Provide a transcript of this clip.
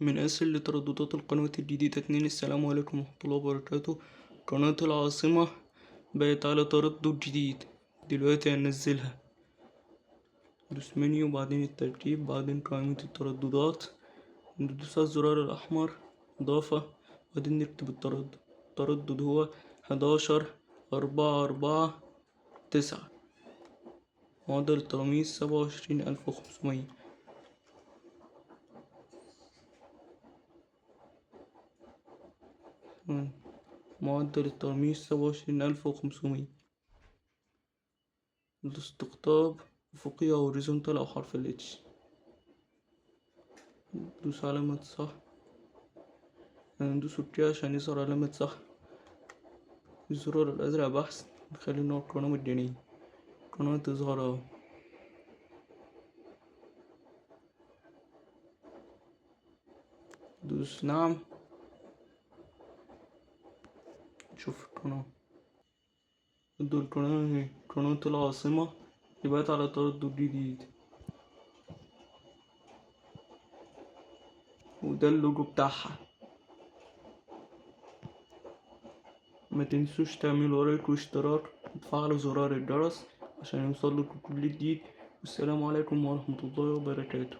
من أسهل لترددات القناة الجديدة 2. السلام عليكم ورحمة الله وبركاته. قناة العاصمة بقت على تردد جديد، دلوقتي هننزلها. ندوس منيو، بعدين الترتيب، بعدين قائمة الترددات، ندوس على الزرار الأحمر إضافة، بعدين نكتب التردد هو 11,449. معدل الترميز 27,500. معدل الترميز 27,500. الاستقطاب أفقي أو هوريزونتال أو حرف الاتش. ندوس علامة صح، ندوس اوكي عشان يظهر علامة صح. الزرار الأزرق بحث، نخلي نوع القناة مجانية. القناة تظهر اهو. دوس نعم، شوف القناة. دول القناة اهي، قناة العاصمة يبقى على تردد جديد، وده اللوجو بتاعها. ما تنسوش تعملوا لايك واشتراك وتفعلوا زرار الجرس عشان يوصلكوا كل جديد. والسلام عليكم ورحمة الله وبركاته.